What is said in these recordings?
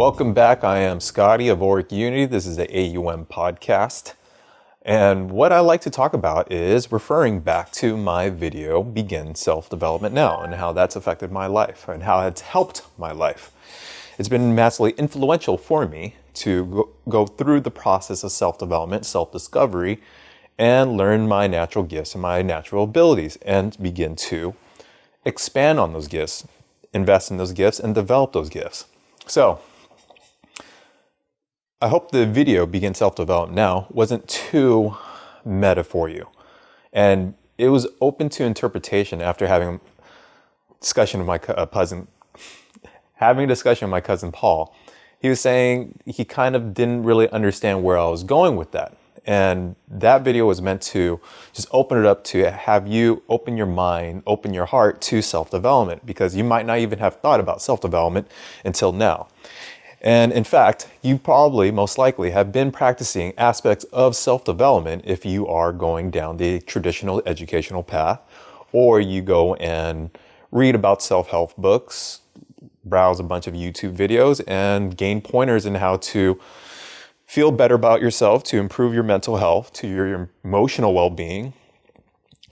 Welcome back. I am Scotty of Auric Unity. This is the AUM podcast. And what I like to talk about is referring back to my video, Begin Self-Development Now, and how that's affected my life and how it's helped my life. It's been massively influential for me to go through the process of self-development, self-discovery, and learn my natural gifts and my natural abilities and begin to expand on those gifts, invest in those gifts, and develop those gifts. So, I hope the video Begin Self-Development Now wasn't too meta for you. And it was open to interpretation after having a discussion with my cousin Paul. He was saying he kind of didn't really understand where I was going with that. And that video was meant to just open it up to have you open your mind, open your heart to self-development, because you might not even have thought about self-development until now. And in fact, you probably most likely have been practicing aspects of self-development if you are going down the traditional educational path, or you go and read about self-help books, browse a bunch of YouTube videos, and gain pointers in how to feel better about yourself, to improve your mental health, to your emotional well-being,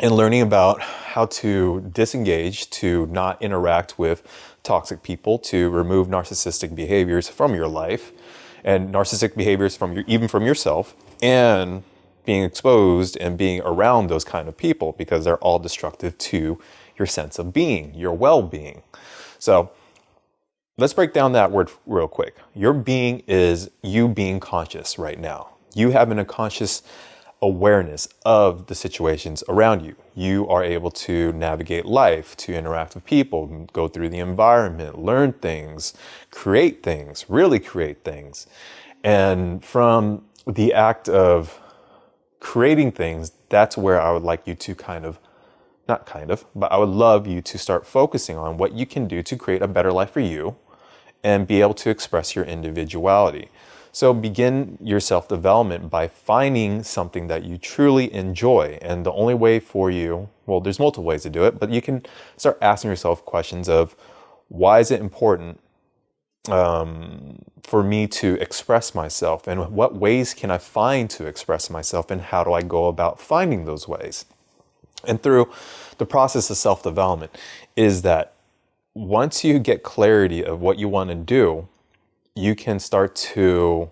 and learning about how to disengage, to not interact with toxic people, to remove narcissistic behaviors from your life, and narcissistic behaviors even from yourself, and being exposed and being around those kind of people, because they're all destructive to your sense of being, your well-being. So let's break down that word real quick. Your being is you being conscious right now. You having a conscious awareness of the situations around you. You are able to navigate life, to interact with people, go through the environment, learn things, really create things. And from the act of creating things, that's where I would like you to but I would love you to start focusing on what you can do to create a better life for you and be able to express your individuality. So begin your self-development by finding something that you truly enjoy. And the only way for you, well, there's multiple ways to do it, but you can start asking yourself questions of, why is it important for me to express myself? And what ways can I find to express myself? And how do I go about finding those ways? And through the process of self-development is that once you get clarity of what you want to do, you can start to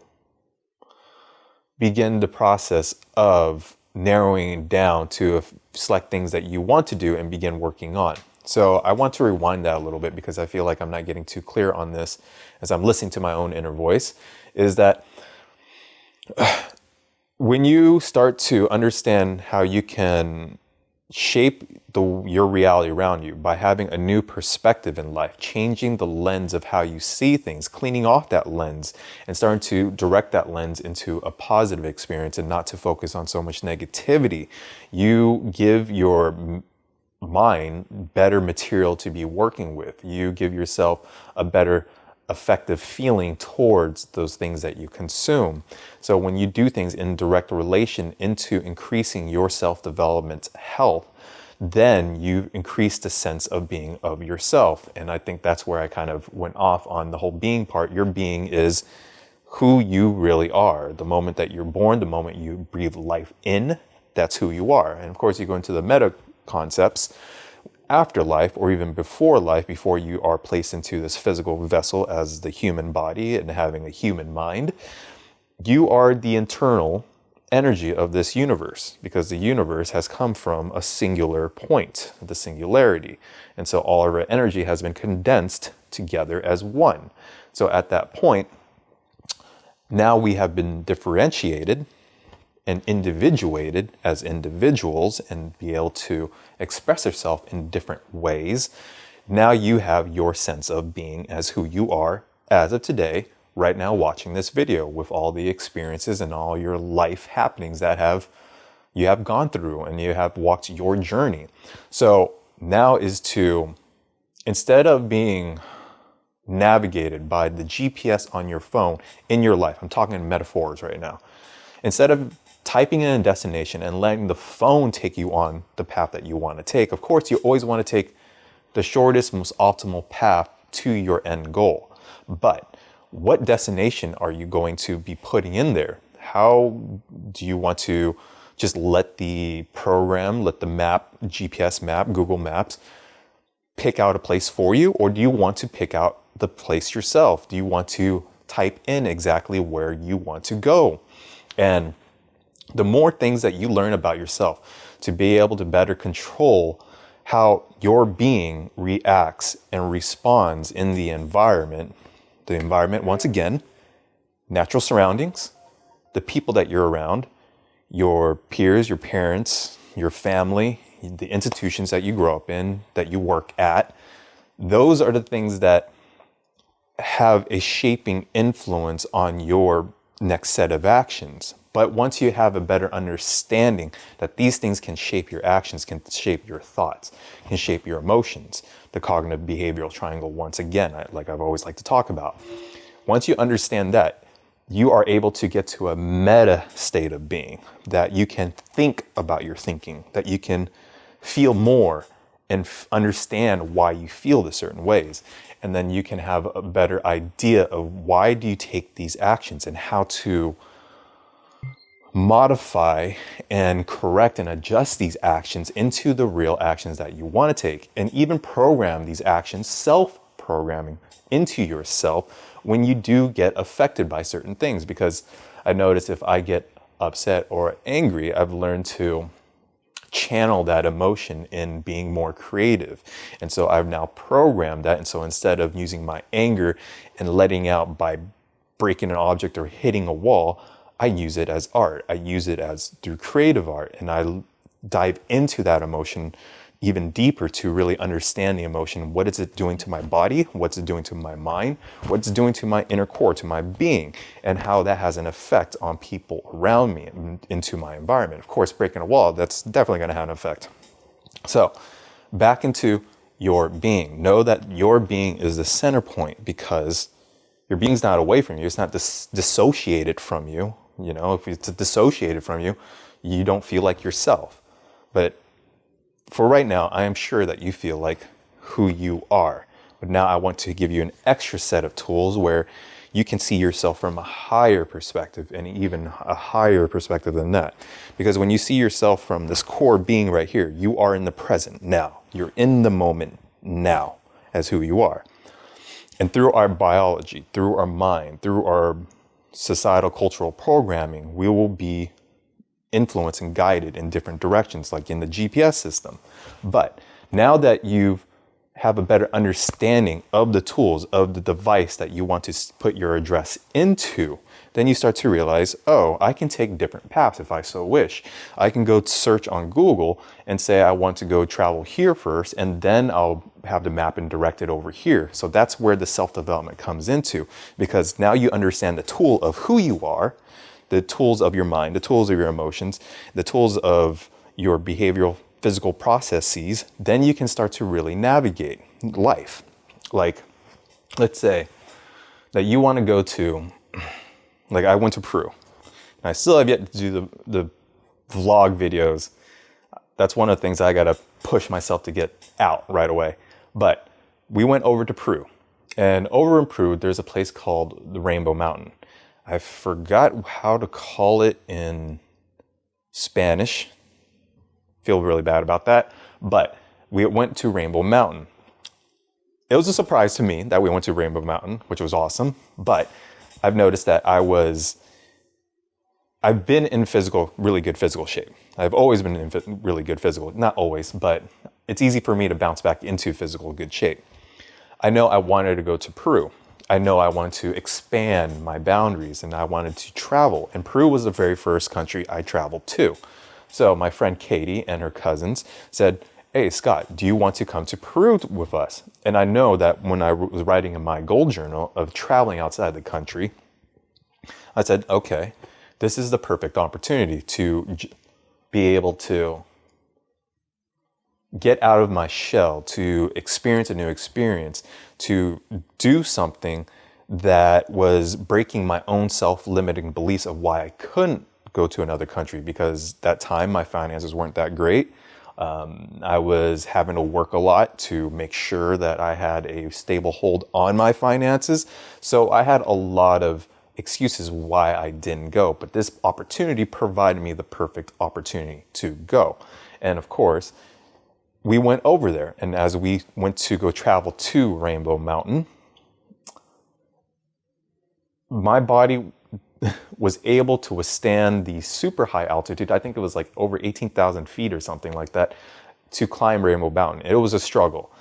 begin the process of narrowing down to select things that you want to do and begin working on. So I want to rewind that a little bit, because I feel like I'm not getting too clear on this as I'm listening to my own inner voice, is that when you start to understand how you can shape your reality around you by having a new perspective in life, changing the lens of how you see things, cleaning off that lens and starting to direct that lens into a positive experience and not to focus on so much negativity, you give your mind better material to be working with. You give yourself a better effective feeling towards those things that you consume. So when you do things in direct relation into increasing your self-development health, then you increase the sense of being of yourself. And I think that's where I kind of went off on the whole being part. Your being is who you really are. The moment that you're born, the moment you breathe life in, that's who you are. And of course, you go into the meta concepts after life, or even before life, before you are placed into this physical vessel as the human body and having a human mind. You are the internal energy of this universe, because the universe has come from a singular point, the singularity. And so all of our energy has been condensed together as one. So at that point, now we have been differentiated and individuated as individuals and be able to express yourself in different ways. Now you have your sense of being as who you are as of today, right now watching this video, with all the experiences and all your life happenings that you have gone through and you have walked your journey. So now is to, instead of being navigated by the GPS on your phone in your life, I'm talking in metaphors right now, instead of typing in a destination and letting the phone take you on the path that you want to take, of course, you always want to take the shortest, most optimal path to your end goal. But what destination are you going to be putting in there? How do you want to just let the program, let the map, GPS map, Google Maps, pick out a place for you? Or do you want to pick out the place yourself? Do you want to type in exactly where you want to go? And the more things that you learn about yourself, to be able to better control how your being reacts and responds in the environment, once again, natural surroundings, the people that you're around, your peers, your parents, your family, the institutions that you grow up in, that you work at, those are the things that have a shaping influence on your next set of actions. But once you have a better understanding that these things can shape your actions, can shape your thoughts, can shape your emotions, the cognitive behavioral triangle, once again, like I've always liked to talk about. Once you understand that, you are able to get to a meta state of being, that you can think about your thinking, that you can feel more and understand why you feel the certain ways. And then you can have a better idea of why do you take these actions and how to modify and correct and adjust these actions into the real actions that you want to take, and even program these actions, self-programming into yourself when you do get affected by certain things. Because I notice if I get upset or angry, I've learned to channel that emotion in being more creative. And so I've now programmed that. And so instead of using my anger and letting out by breaking an object or hitting a wall, I use it as art. I use it as through creative art. And I dive into that emotion even deeper to really understand the emotion. What is it doing to my body? What's it doing to my mind? What's it doing to my inner core, to my being? And how that has an effect on people around me and into my environment. Of course, breaking a wall, that's definitely going to have an effect. So back into your being. Know that your being is the center point, because your being's not away from you. It's not dissociated from you. You know, if it's dissociated from you, you don't feel like yourself. But for right now, I am sure that you feel like who you are. But now I want to give you an extra set of tools where you can see yourself from a higher perspective, and even a higher perspective than that. Because when you see yourself from this core being right here, you are in the present now. You're in the moment now as who you are. And through our biology, through our mind, through our societal cultural programming, we will be influenced and guided in different directions, like in the GPS system. But now that you have a better understanding of the tools, of the device that you want to put your address into, then you start to realize, oh, I can take different paths if I so wish. I can go search on Google and say I want to go travel here first, and then I'll have the map and direct it over here. So that's where the self-development comes into, because now you understand the tool of who you are, the tools of your mind, the tools of your emotions, the tools of your behavioral physical processes. Then you can start to really navigate life. Like, let's say that you want to go to, like I went to Peru, and I still have yet to do the vlog videos. That's one of the things I got to push myself to get out right away. But we went over to Peru, and over in Peru, there's a place called the Rainbow Mountain. I forgot how to call it in Spanish. Feel really bad about that. But we went to Rainbow Mountain. It was a surprise to me that we went to Rainbow Mountain, which was awesome. But I've noticed that I've been in really good physical shape. I've always been in really good physical, not always, but it's easy for me to bounce back into physical good shape. I know I wanted to go to Peru. I know I wanted to expand my boundaries, and I wanted to travel. And Peru was the very first country I traveled to. So my friend Katie and her cousins said, hey, Scott, do you want to come to Peru with us? And I know that when I was writing in my goal journal of traveling outside the country, I said, okay, this is the perfect opportunity to be able to get out of my shell, to experience a new experience, to do something that was breaking my own self-limiting beliefs of why I couldn't go to another country, because that time my finances weren't that great. I was having to work a lot to make sure that I had a stable hold on my finances. So I had a lot of excuses why I didn't go, but this opportunity provided me the perfect opportunity to go. And of course, we went over there. And as we went to go travel to Rainbow Mountain, my body was able to withstand the super high altitude. I think it was like over 18,000 feet or something like that to climb Rainbow Mountain. It was a struggle.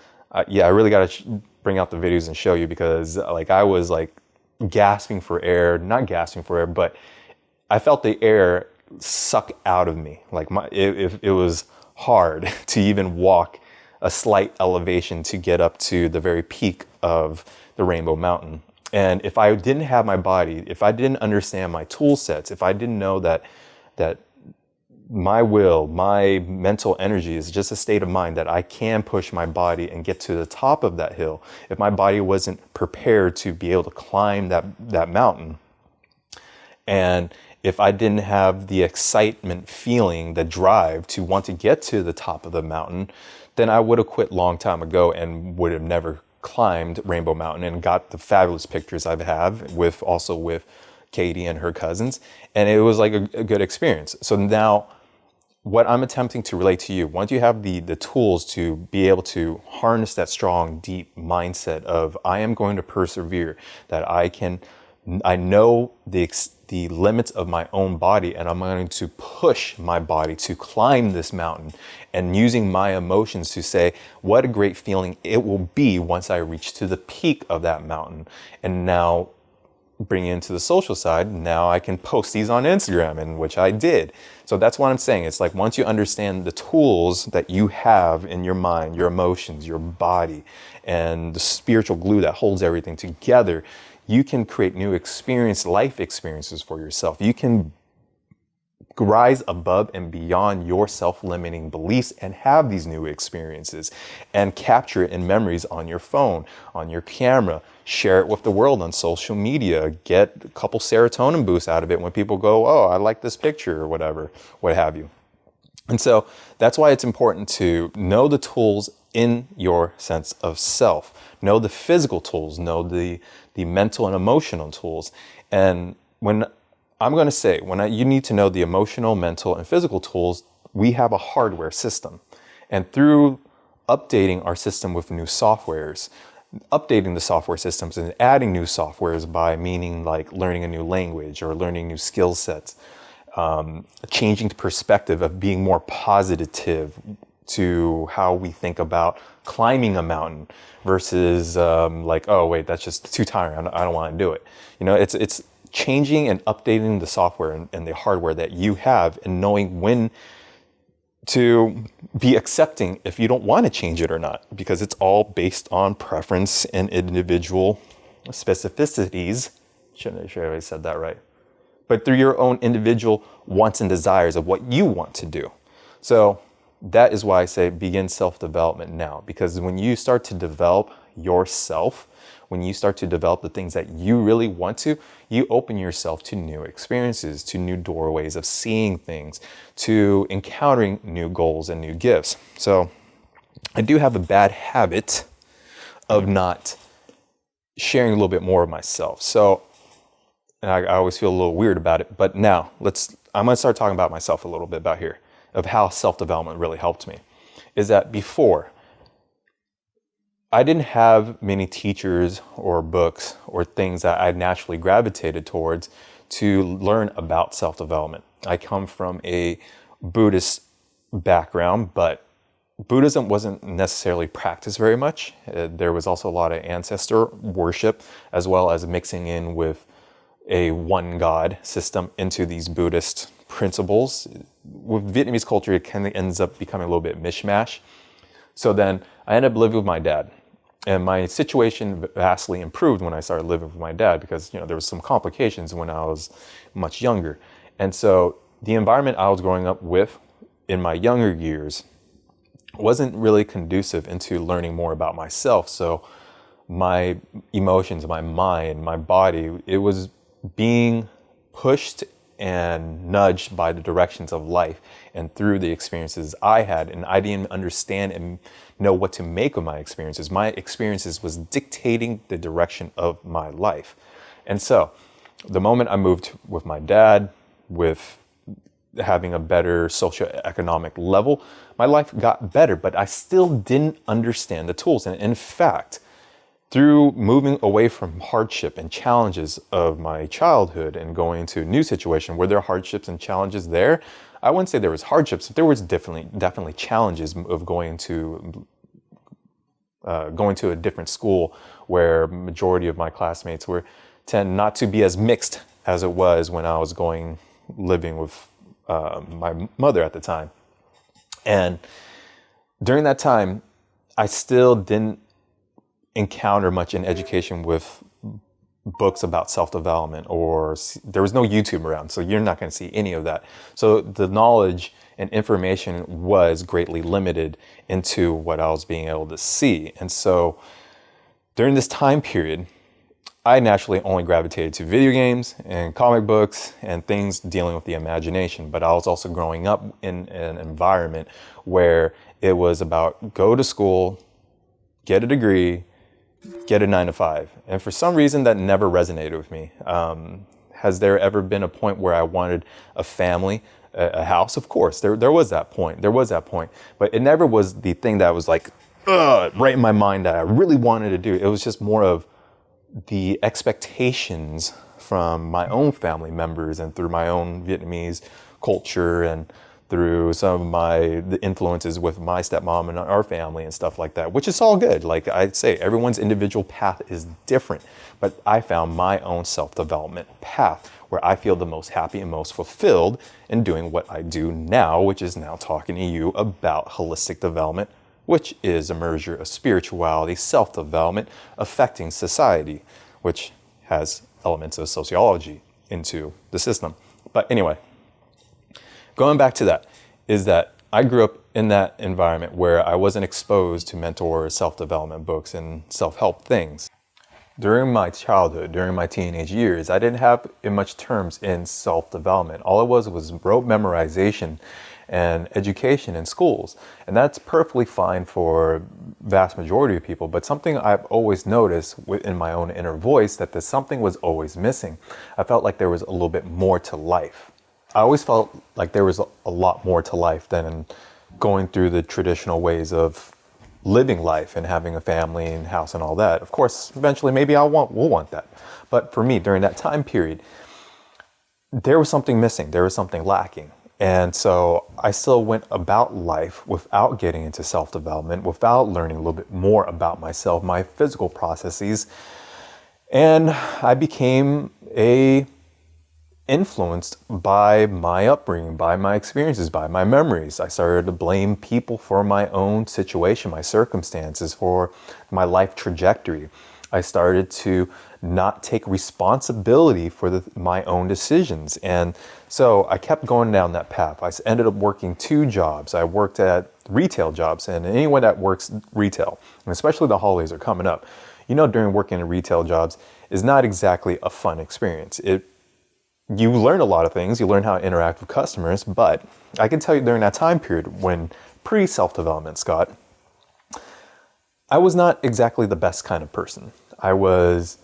Yeah, I really got to bring out the videos and show you, because like I was like gasping for air, not gasping for air, but I felt the air suck out of me. Like it was hard to even walk a slight elevation to get up to the very peak of the Rainbow Mountain. And if I didn't have my body, if I didn't understand my tool sets, if I didn't know that my will, my mental energy is just a state of mind that I can push my body and get to the top of that hill, if my body wasn't prepared to be able to climb that mountain, and if I didn't have the excitement feeling, the drive to want to get to the top of the mountain, then I would have quit long time ago and would have never climbed Rainbow Mountain and got the fabulous pictures I have with Katie and her cousins. And it was like a good experience. So now what I'm attempting to relate to you, once you have the tools to be able to harness that strong, deep mindset of I am going to persevere, that I know the limits of my own body, and I'm going to push my body to climb this mountain, and using my emotions to say what a great feeling it will be once I reach to the peak of that mountain. And now bring it into the social side, now I can post these on Instagram, and which I did. So that's what I'm saying. It's like once you understand the tools that you have in your mind, your emotions, your body, and the spiritual glue that holds everything together, you can create new life experiences for yourself. You can rise above and beyond your self-limiting beliefs and have these new experiences and capture it in memories on your phone, on your camera, share it with the world on social media, get a couple serotonin boosts out of it when people go, oh, I like this picture or whatever, what have you. And so that's why it's important to know the tools in your sense of self, know the physical tools, know the mental and emotional tools. And when I'm going to say, you need to know the emotional, mental, and physical tools, we have a hardware system. And through updating our system with new softwares, updating the software systems and adding new softwares by meaning like learning a new language or learning new skill sets, changing the perspective of being more positive to how we think about climbing a mountain versus like, oh wait, that's just too tiring, I don't want to do it. You know, it's changing and updating the software and the hardware that you have, and knowing when to be accepting if you don't want to change it or not, because it's all based on preference and individual specificities. Shouldn't have already said that right. But through your own individual wants and desires of what you want to do. So that is why I say begin self-development now, because when you start to develop yourself, when you start to develop the things that you really want to, you open yourself to new experiences, to new doorways of seeing things, to encountering new goals and new gifts. So I do have a bad habit of not sharing a little bit more of myself. So and I always feel a little weird about it, but now I'm going to start talking about myself a little bit about here, of how self-development really helped me. Is that before, I didn't have many teachers or books or things that I naturally gravitated towards to learn about self-development. I come from a Buddhist background, but Buddhism wasn't necessarily practiced very much. There was also a lot of ancestor worship, as well as mixing in with a one God system into these Buddhist principles. With Vietnamese culture, it kind of ends up becoming a little bit mishmash. So then I ended up living with my dad. And my situation vastly improved when I started living with my dad, because there was some complications when I was much younger. And so the environment I was growing up with in my younger years wasn't really conducive into learning more about myself. So my emotions, my mind, my body, it was being pushed and nudged by the directions of life and through the experiences I had. And I didn't understand and know what to make of my experiences. My experiences was dictating the direction of my life. And so the moment I moved with my dad, with having a better socioeconomic level, my life got better, but I still didn't understand the tools. And in fact, through moving away from hardship and challenges of my childhood and going into a new situation where there are hardships and challenges there, I wouldn't say there was hardships, but there was definitely challenges of going to a different school where majority of my classmates tend not to be as mixed as it was when I was living with my mother at the time. And during that time, I still didn't encounter much in education with books about self-development, or there was no YouTube around, so you're not going to see any of that. So the knowledge and information was greatly limited into what I was being able to see. And so during this time period, I naturally only gravitated to video games and comic books and things dealing with the imagination. But I was also growing up in an environment where it was about go to school, get a degree, get a 9-to-5. And for some reason that never resonated with me. Has there ever been a point where I wanted a family, a house? Of course, there was that point. But it never was the thing that was like, right in my mind that I really wanted to do. It was just more of the expectations from my own family members and through my own Vietnamese culture and through some of the influences with my stepmom and our family and stuff like that, which is all good. Like I'd say, everyone's individual path is different, but I found my own self-development path where I feel the most happy and most fulfilled in doing what I do now, which is now talking to you about holistic development, which is a merger of spirituality, self-development, affecting society, which has elements of sociology into the system. But anyway, going back to that, is that I grew up in that environment where I wasn't exposed to mentor self-development books and self-help things. During my childhood, during my teenage years, I didn't have much terms in self-development. All it was rote memorization and education in schools. And that's perfectly fine for vast majority of people, but something I've always noticed in my own inner voice that something was always missing. I felt like there was a little bit more to life. I always felt like there was a lot more to life than going through the traditional ways of living life and having a family and house and all that. Of course, eventually maybe we'll want that. But for me, during that time period, there was something missing. There was something lacking. And so I still went about life without getting into self-development, without learning a little bit more about myself, my physical processes. And I became influenced by my upbringing, by my experiences, by my memories. I started to blame people for my own situation, my circumstances, for my life trajectory. I started to not take responsibility for my own decisions. And so I kept going down that path. I ended up working 2 jobs. I worked at retail jobs, and anyone that works retail, and especially the holidays are coming up, during working in retail jobs is not exactly a fun experience. You learn a lot of things. You learn how to interact with customers, but I can tell you during that time period when pre-self-development, Scott, I was not exactly the best kind of person. I was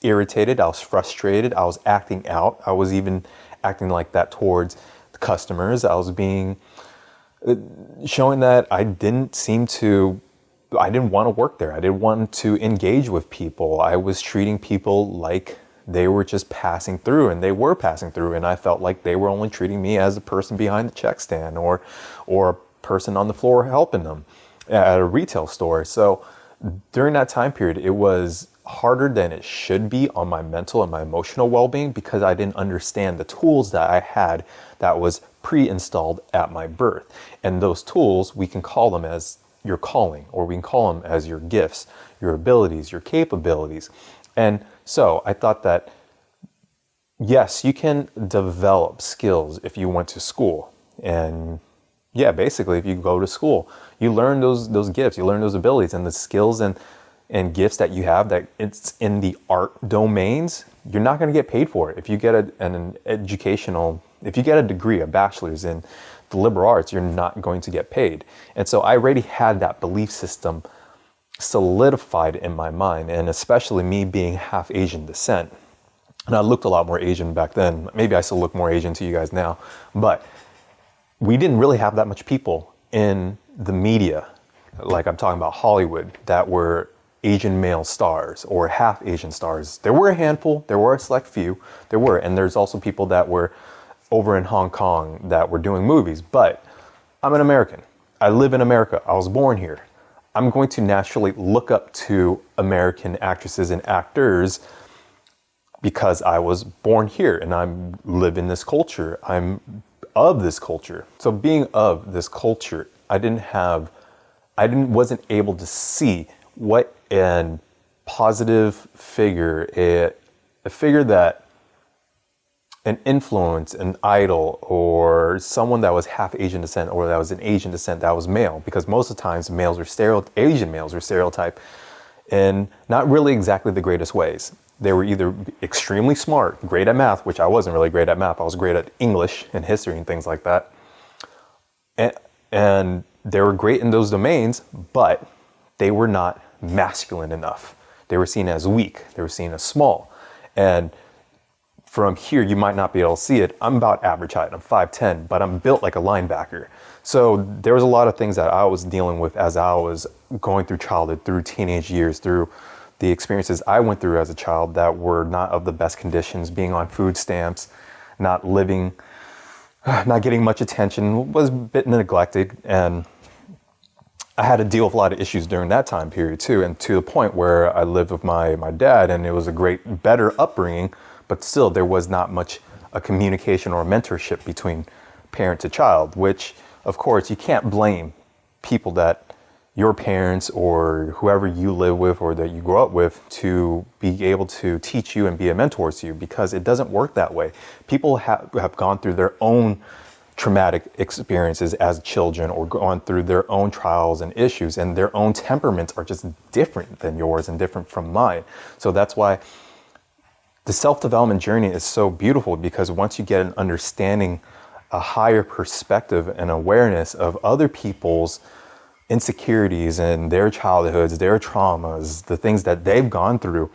irritated. I was frustrated. I was acting out. I was even acting like that towards the customers. I was showing that I didn't want to work there. I didn't want to engage with people. I was treating people like they were just passing through, and they were passing through, and I felt like they were only treating me as a person behind the check stand or a person on the floor helping them at a retail store. So during that time period, it was harder than it should be on my mental and my emotional well-being because I didn't understand the tools that I had that was pre-installed at my birth. And those tools, we can call them as your calling, or we can call them as your gifts, your abilities, your capabilities. And so I thought that, yes, you can develop skills if you went to school. And yeah, basically, if you go to school, you learn those gifts, you learn those abilities and the skills, and and gifts that you have, that it's in the art domains, you're not going to get paid for it. If you get if you get a degree, a bachelor's in the liberal arts, you're not going to get paid. And so I already had that belief system solidified in my mind, and especially me being half Asian descent. And I looked a lot more Asian back then. Maybe I still look more Asian to you guys now, but we didn't really have that much people in the media, like I'm talking about Hollywood, that were Asian male stars or half Asian stars. There were a handful, there were a select few, and there's also people that were over in Hong Kong that were doing movies, but I'm an American. I live in America. I was born here. I'm going to naturally look up to American actresses and actors because I was born here and I live in this culture. I'm of this culture. So being of this culture, wasn't able to see what a positive figure, a figure that an influence, an idol, or someone that was half Asian descent or that was an Asian descent that was male, because most of the times Asian males were stereotyped in not really exactly the greatest ways. They were either extremely smart, great at math, which I wasn't really great at math. I was great at English and history and things like that. And they were great in those domains, but they were not masculine enough. They were seen as weak. They were seen as small. And from here, you might not be able to see it. I'm about average height. I'm 5'10", but I'm built like a linebacker. So there was a lot of things that I was dealing with as I was going through childhood, through teenage years, through the experiences I went through as a child that were not of the best conditions, being on food stamps, not getting much attention, was a bit neglected. And I had to deal with a lot of issues during that time period too. And to the point where I lived with my dad, and it was a better upbringing, but still there was not much a communication or mentorship between parent to child, which of course you can't blame people that your parents or whoever you live with or that you grow up with to be able to teach you and be a mentor to you, because it doesn't work that way. People have gone through their own traumatic experiences as children or gone through their own trials and issues, and their own temperaments are just different than yours and different from mine. So that's why the self-development journey is so beautiful, because once you get an understanding, a higher perspective and awareness of other people's insecurities and their childhoods, their traumas, the things that they've gone through,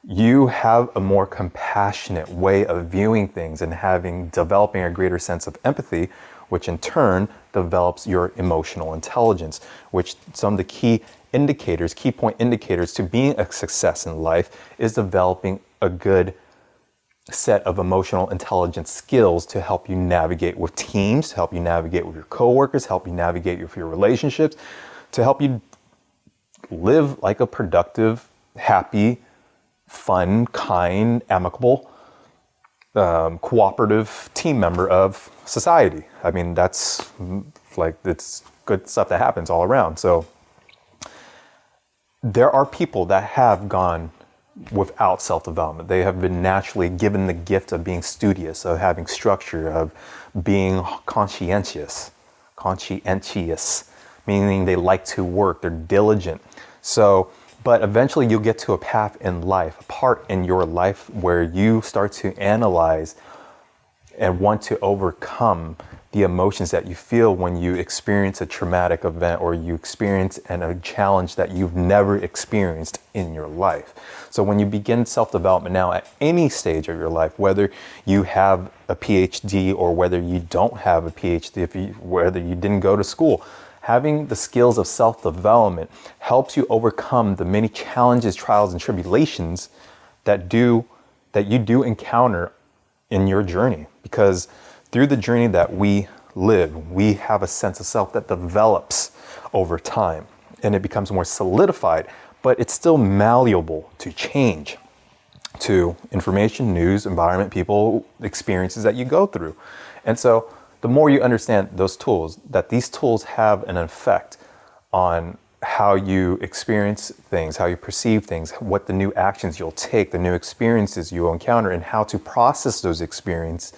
you have a more compassionate way of viewing things and developing a greater sense of empathy, which in turn develops your emotional intelligence, which some of the key point indicators to being a success in life is developing a good set of emotional intelligence skills to help you navigate with teams, to help you navigate with your coworkers, help you navigate with your relationships, to help you live like a productive, happy, fun, kind, amicable, cooperative team member of society. I mean, it's good stuff that happens all around. So there are people that have gone without self-development. They have been naturally given the gift of being studious, of having structure, of being conscientious, meaning they like to work, they're diligent. But eventually you'll get to a path in life, a part in your life where you start to analyze and want to overcome the emotions that you feel when you experience a traumatic event or you experience a challenge that you've never experienced in your life. So when you begin self-development now at any stage of your life, whether you have a PhD or whether you don't have a PhD, whether you didn't go to school, having the skills of self-development helps you overcome the many challenges, trials, and tribulations that you do encounter in your journey. Because through the journey that we live, we have a sense of self that develops over time and it becomes more solidified, but it's still malleable to change to information, news, environment, people, experiences that you go through. And so the more you understand those tools, that these tools have an effect on how you experience things, how you perceive things, what the new actions you'll take, the new experiences you will encounter, and how to process those experiences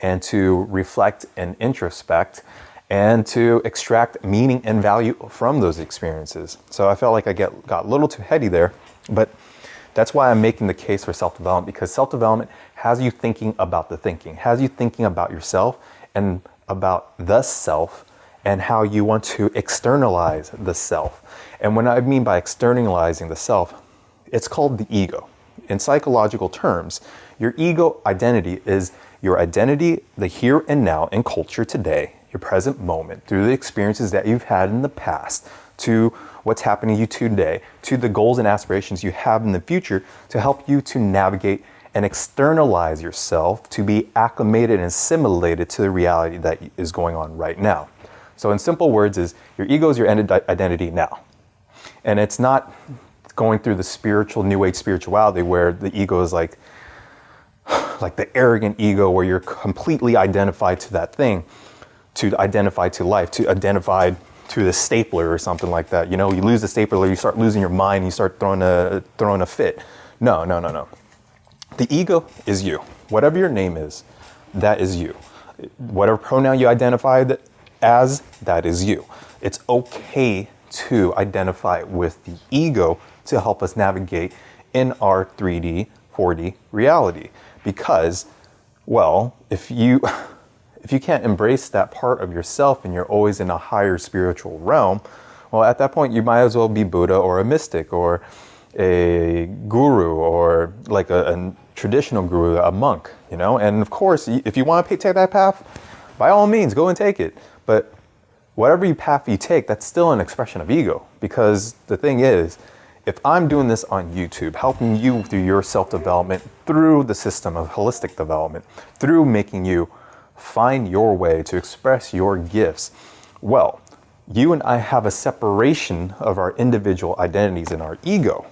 and to reflect and introspect and to extract meaning and value from those experiences. So I felt like I got a little too heady there, but that's why I'm making the case for self-development, because self-development has you thinking about the thinking, has you thinking about yourself and about the self and how you want to externalize the self. And what I mean by externalizing the self, it's called the ego. In psychological terms, your ego identity is your identity, the here and now in culture today, your present moment, through the experiences that you've had in the past, to what's happening to you today, to the goals and aspirations you have in the future, to help you to navigate and externalize yourself, to be acclimated and assimilated to the reality that is going on right now. So in simple words is, your ego is your identity now. And it's not going through the spiritual, new age spirituality where the ego is like the arrogant ego where you're completely identified to that thing, to identify to life, to identify to the stapler or something like that. You know, you lose the stapler, you start losing your mind, you start throwing a fit. No. The ego is you. Whatever your name is, that is you. Whatever pronoun you identified as, that is you. It's okay to identify with the ego to help us navigate in our 3D, 4D reality. Because, well, if you can't embrace that part of yourself and you're always in a higher spiritual realm, well, at that point you might as well be Buddha or a mystic or a guru or like a traditional guru, a monk, you know? And of course, if you want to take that path, by all means, go and take it. But whatever path you take, that's still an expression of ego. Because the thing is, if I'm doing this on YouTube, helping you through your self-development, through the system of holistic development, through making you find your way to express your gifts, well, you and I have a separation of our individual identities and our ego,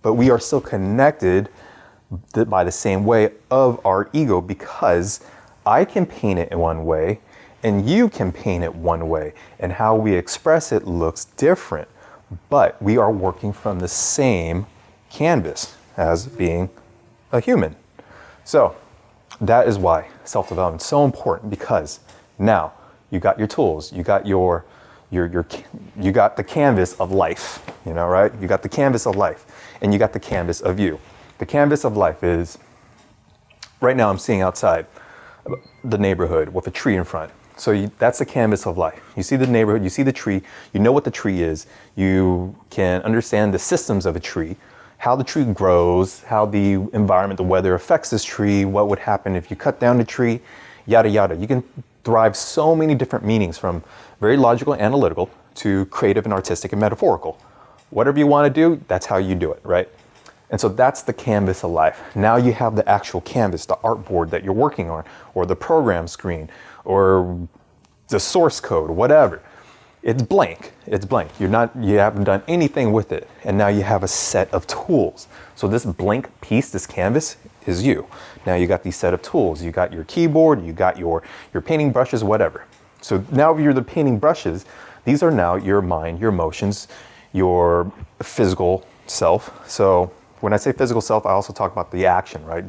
but we are still connected by the same way of our ego, because I can paint it in one way and you can paint it one way, and how we express it looks different. But we are working from the same canvas as being a human. So that is why self-development is so important, because now you got your tools, you got you got the canvas of life, you know, right? You got the canvas of life and you got the canvas of you. The canvas of life is, right now I'm seeing outside the neighborhood with a tree in front. So that's the canvas of life. You see the neighborhood, you see the tree, you know what the tree is, you can understand the systems of a tree, how the tree grows, how the environment, the weather affects this tree, what would happen if you cut down the tree, yada yada. You can derive so many different meanings, from very logical and analytical to creative and artistic and metaphorical. Whatever you want to do, that's how you do it, right? And so that's the canvas of life. Now you have the actual canvas, the artboard that you're working on, or the program screen, or the source code, whatever. It's blank. It's blank. You haven't done anything with it. And now you have a set of tools. So this blank piece, this canvas, is you. Now you got these set of tools. You got your keyboard, you got your painting brushes, whatever. So now you're the painting brushes. These are now your mind, your emotions, your physical self. So when I say physical self, I also talk about the action, right?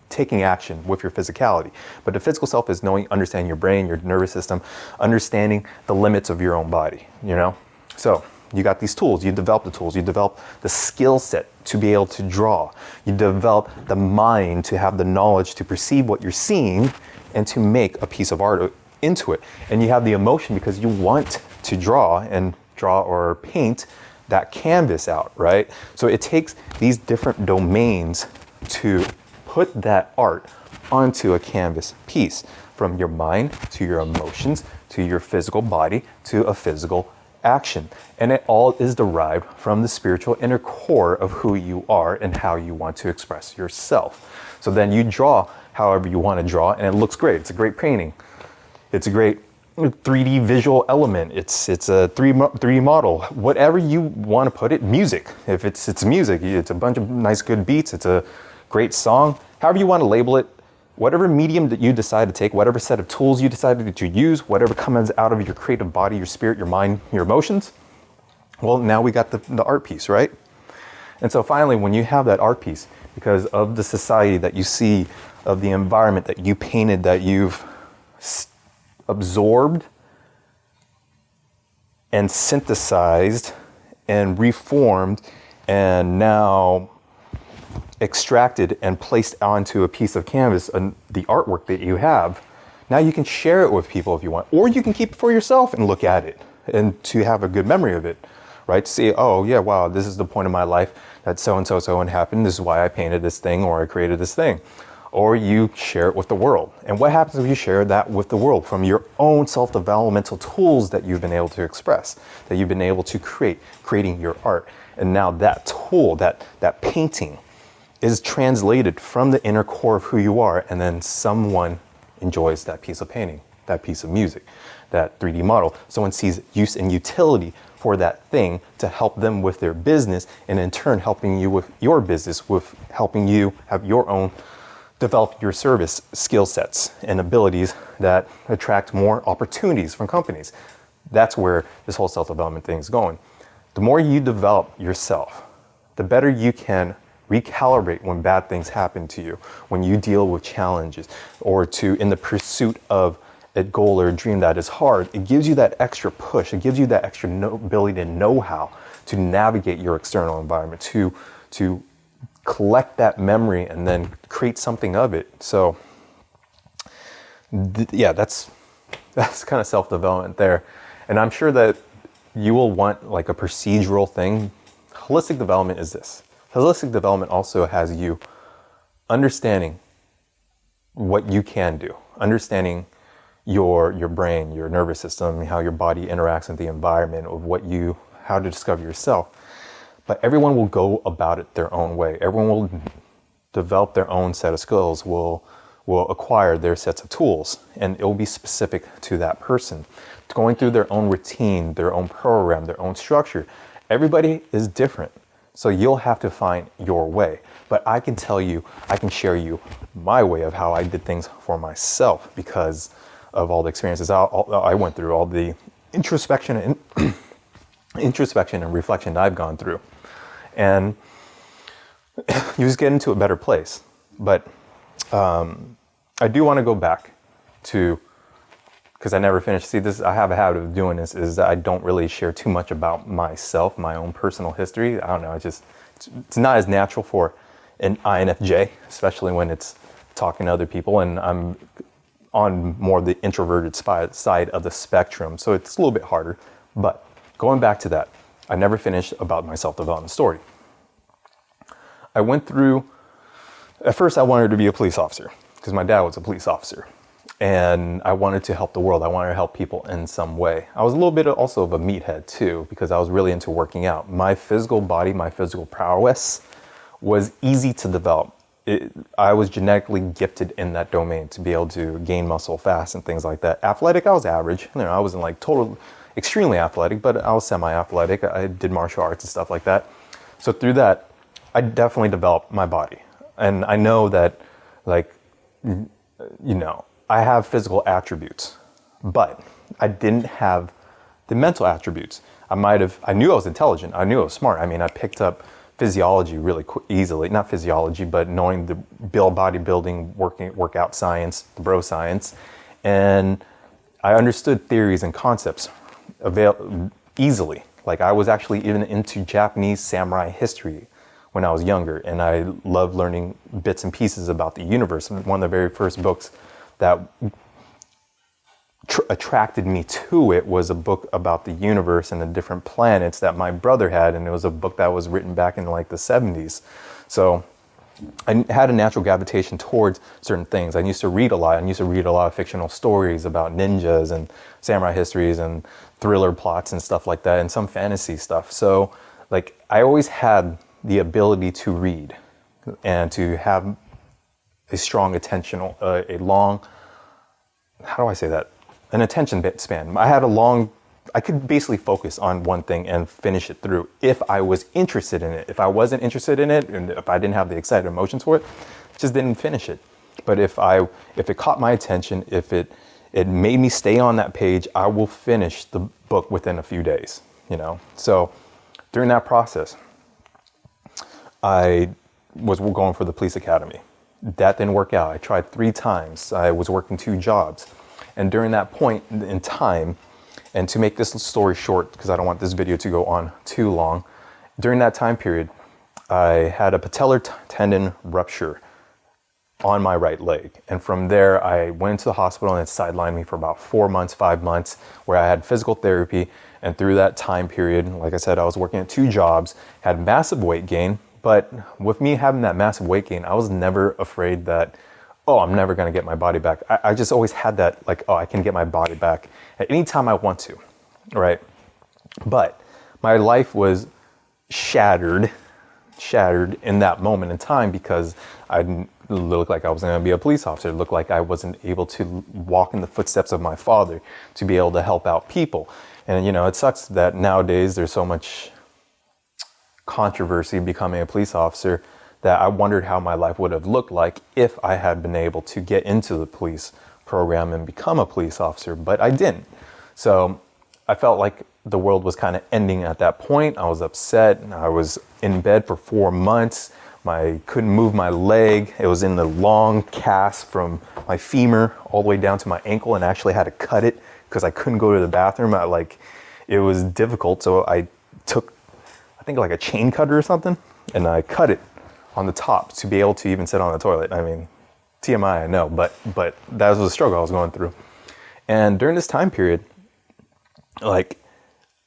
Taking action with your physicality. But the physical self is understanding your brain, your nervous system, understanding the limits of your own body, you know? So you got these tools, you develop the tools, you develop the skill set to be able to draw. You develop the mind to have the knowledge to perceive what you're seeing and to make a piece of art into it. And you have the emotion because you want to draw or paint that canvas out, right? So it takes these different domains to put that art onto a canvas piece, from your mind to your emotions to your physical body to a physical action. And it all is derived from the spiritual inner core of who you are and how you want to express yourself. So then you draw however you want to draw, and it looks great. It's a great painting. It's a great 3D visual element. It's a 3D model. Whatever you want to put it. Music. If it's music, it's a bunch of nice good beats. It's a great song. However you want to label it, whatever medium that you decide to take, whatever set of tools you decided to use, whatever comes out of your creative body, your spirit, your mind, your emotions, well, now we got the art piece, right? And so finally, when you have that art piece, because of the society that you see, of the environment that you painted, that you've absorbed, and synthesized and reformed and now extracted and placed onto a piece of canvas, the artwork that you have, now you can share it with people if you want, or you can keep it for yourself and look at it and to have a good memory of it, right? To see, oh yeah, wow, this is the point of my life that so and happened. This is why I painted this thing or I created this thing. Or you share it with the world. And what happens if you share that with the world from your own self-developmental tools that you've been able to express, that you've been able to creating your art. And now that tool, that painting is translated from the inner core of who you are, and then someone enjoys that piece of painting, that piece of music, that 3D model. Someone sees use and utility for that thing to help them with their business, and in turn helping you with your business, with helping you have your own, develop your service skill sets and abilities that attract more opportunities from companies. That's where this whole self-development thing is going. The more you develop yourself, the better you can recalibrate when bad things happen to you, when you deal with challenges, or in the pursuit of a goal or a dream that is hard. It gives you that extra push. It gives you that extra ability to know how to navigate your external environment, to collect that memory and then create something of it. So yeah, that's kind of self-development there. And I'm sure that you will want like a procedural thing. Holistic development is this. Holistic development also has you understanding what you can do, understanding your brain, your nervous system, how your body interacts with the environment, of how to discover yourself. But everyone will go about it their own way. Everyone will develop their own set of skills, will acquire their sets of tools, and it will be specific to that person. Going through their own routine, their own program, their own structure. Everybody is different. So you'll have to find your way. But I can tell you, I can share you my way of how I did things for myself because of all the experiences I went through, all the introspection and reflection I've gone through. And you just get into a better place. But I do want to go back to, because I never finished. See, I have a habit of doing this, is that I don't really share too much about myself, my own personal history. I don't know, it's not as natural for an INFJ, especially when it's talking to other people, and I'm on more the introverted side of the spectrum, so it's a little bit harder. But going back to that, I never finished about my self-development story. I went through, at first I wanted to be a police officer, because my dad was a police officer. And I wanted to help the world. I wanted to help people in some way. I was a little bit also of a meathead too, because I was really into working out. My physical body, my physical prowess was easy to develop. I was genetically gifted in that domain to be able to gain muscle fast and things like that. Athletic, I was average. I wasn't like extremely athletic, but I was semi-athletic. I did martial arts and stuff like that. So through that, I definitely developed my body. And I know that, I have physical attributes, but I didn't have the mental attributes. I knew I was intelligent. I knew I was smart. I picked up physiology really easily. Not physiology, but knowing the bodybuilding, workout science, the bro science. And I understood theories and concepts easily. Like I was actually even into Japanese samurai history when I was younger. And I loved learning bits and pieces about the universe. One of the very first books that attracted me to it was a book about the universe and the different planets that my brother had, and it was a book that was written back in like the 70s. So I had a natural gravitation towards certain things. I used to read a lot. I used to read a lot of fictional stories about ninjas and samurai histories and thriller plots and stuff like that, and some fantasy stuff. So I always had the ability to read and to have a strong attention, an attention span. I could basically focus on one thing and finish it through if I was interested in it. If I wasn't interested in it, and if I didn't have the excited emotions for it, just didn't finish it. But if it caught my attention, if it made me stay on that page, I will finish the book within a few days, So during that process, I was going for the police academy. That didn't work out. I tried 3 times. I was working 2 jobs. And during that point in time, And to make this story short, because I don't want this video to go on too long, during that time period, I had a patellar tendon rupture on my right leg. And from there, I went to the hospital and it sidelined me for about 4 months, 5 months, where I had physical therapy. And through that time period, like I said, I was working at 2 jobs, had massive weight gain. But with me having that massive weight gain, I was never afraid that, oh, I'm never going to get my body back. I just always had that, like, oh, I can get my body back at any time I want to, right? But my life was shattered in that moment in time because I didn't look like I was going to be a police officer. It looked like I wasn't able to walk in the footsteps of my father to be able to help out people. And, you know, it sucks that nowadays there's so much controversy becoming a police officer that I wondered how my life would have looked like if I had been able to get into the police program and become a police officer, but I didn't. So I felt like the world was kind of ending at that point. I was upset. I was in bed for 4 months. I couldn't move my leg. It was in the long cast from my femur all the way down to my ankle, and I actually had to cut it because I couldn't go to the bathroom. It was difficult. So I took, I think, like a chain cutter or something, and I cut it on the top to be able to even sit on the toilet. I mean, TMI, I know, but that was the struggle I was going through. And during this time period, like,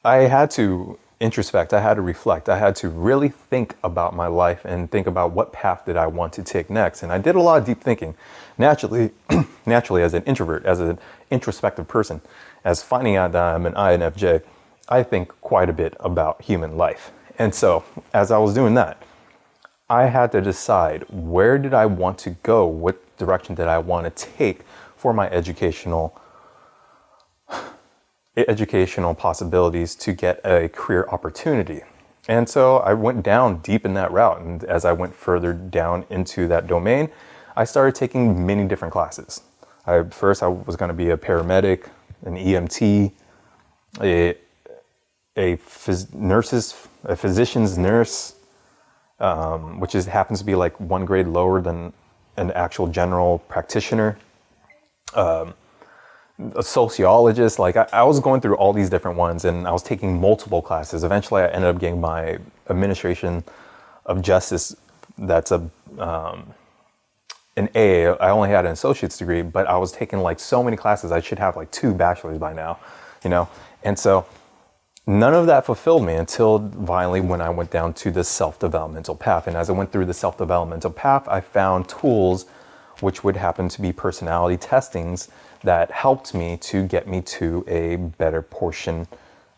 I had to introspect, I had to reflect, I had to really think about my life and think about what path did I want to take next. And I did a lot of deep thinking. Naturally, as an introvert, as an introspective person, as finding out that I'm an INFJ, I think quite a bit about human life. And so, as I was doing that, I had to decide, where did I want to go? What direction did I want to take for my educational possibilities to get a career opportunity? And so I went down deep in that route. And as I went further down into that domain, I started taking many different classes. First, I was going to be a paramedic, an EMT, a physician's nurse, which happens to be like 1 grade lower than an actual general practitioner, a sociologist. Like, I was going through all these different ones, and I was taking multiple classes. Eventually, I ended up getting my administration of justice. That's an AA. I only had an associate's degree, but I was taking like so many classes. I should have like 2 bachelors by now, you know? And so none of that fulfilled me until finally when I went down to the self-developmental path. And as I went through the self-developmental path, I found tools which would happen to be personality testings that helped me to get me to a better portion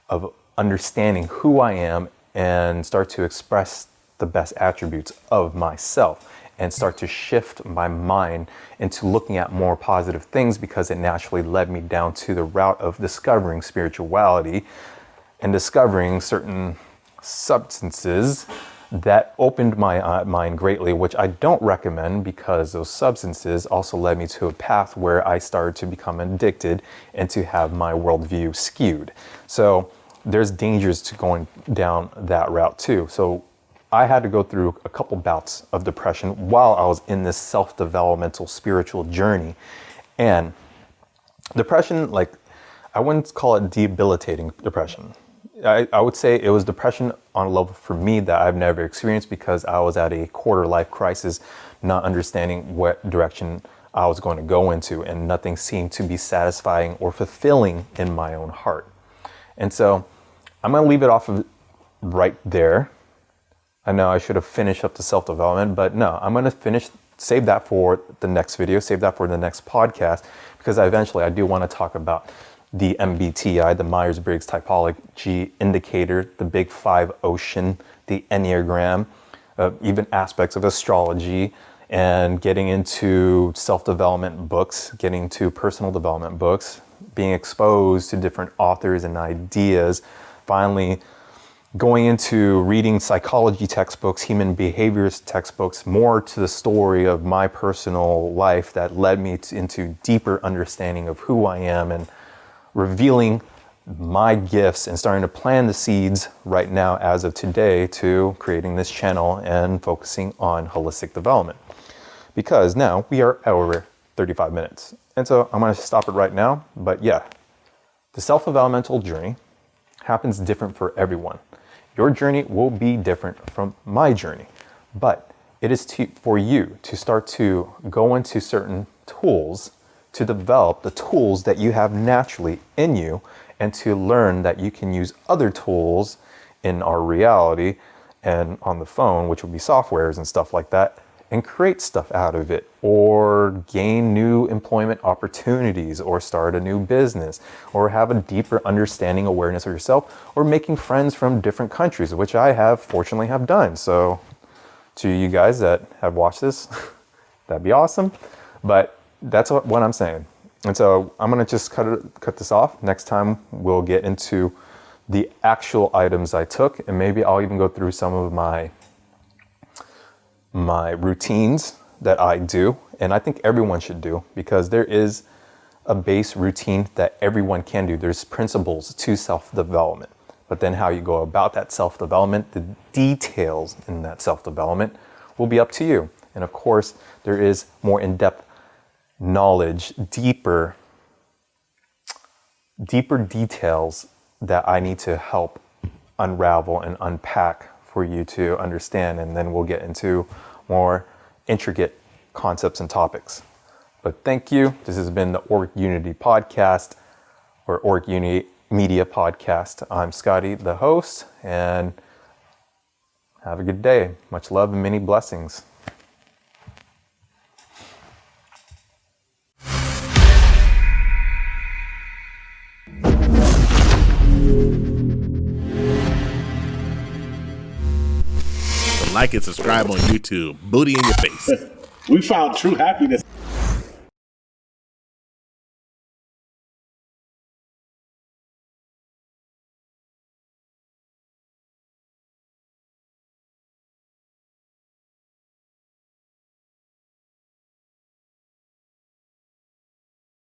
of understanding who I am and start to express the best attributes of myself and start to shift my mind into looking at more positive things, because it naturally led me down to the route of discovering spirituality and discovering certain substances that opened my mind greatly, which I don't recommend, because those substances also led me to a path where I started to become addicted and to have my worldview skewed. So there's dangers to going down that route too. So I had to go through a couple bouts of depression while I was in this self-developmental spiritual journey. And depression, like, I wouldn't call it debilitating depression. I would say it was depression on a level for me that I've never experienced, because I was at a quarter life crisis, not understanding what direction I was going to go into, and nothing seemed to be satisfying or fulfilling in my own heart. And so I'm going to leave it off of right there. I know I should have finished up the self-development, but no, I'm going to save that for the next video, save that for the next podcast, because eventually I do want to talk about the MBTI, the Myers-Briggs Typology Indicator, the Big Five Ocean, the Enneagram, even aspects of astrology, and getting into self-development books, getting to personal development books, being exposed to different authors and ideas, finally going into reading psychology textbooks, human behaviors textbooks, more to the story of my personal life that led me into deeper understanding of who I am, and revealing my gifts and starting to plant the seeds right now as of today to creating this channel and focusing on holistic development. Because now we are over 35 minutes. And so I'm going to stop it right now. But yeah, The self-developmental journey happens different for everyone. Your journey will be different from my journey, but it is for you to start to go into certain tools to develop the tools that you have naturally in you, and to learn that you can use other tools in our reality and on the phone, which will be softwares and stuff like that, and create stuff out of it, or gain new employment opportunities, or start a new business, or have a deeper understanding, awareness of yourself, or making friends from different countries, which I have fortunately have done. So to you guys that have watched this, that'd be awesome. But that's what I'm saying. And so I'm gonna just cut this off. Next time we'll get into the actual items I took, and maybe I'll even go through some of my routines that I do, and I think everyone should do, because there is a base routine that everyone can do. There's principles to self-development, but then how you go about that self-development, the details in that self-development will be up to you. And of course, there is more in-depth knowledge, deeper details that I need to help unravel and unpack for you to understand, and then we'll get into more intricate concepts and topics. But thank you. This has been the Org Unity podcast, or Org Unity Media podcast. I'm Scotty, the host, and have a good day. Much love and many blessings. Like and subscribe on YouTube. Booty in your face. We found true happiness.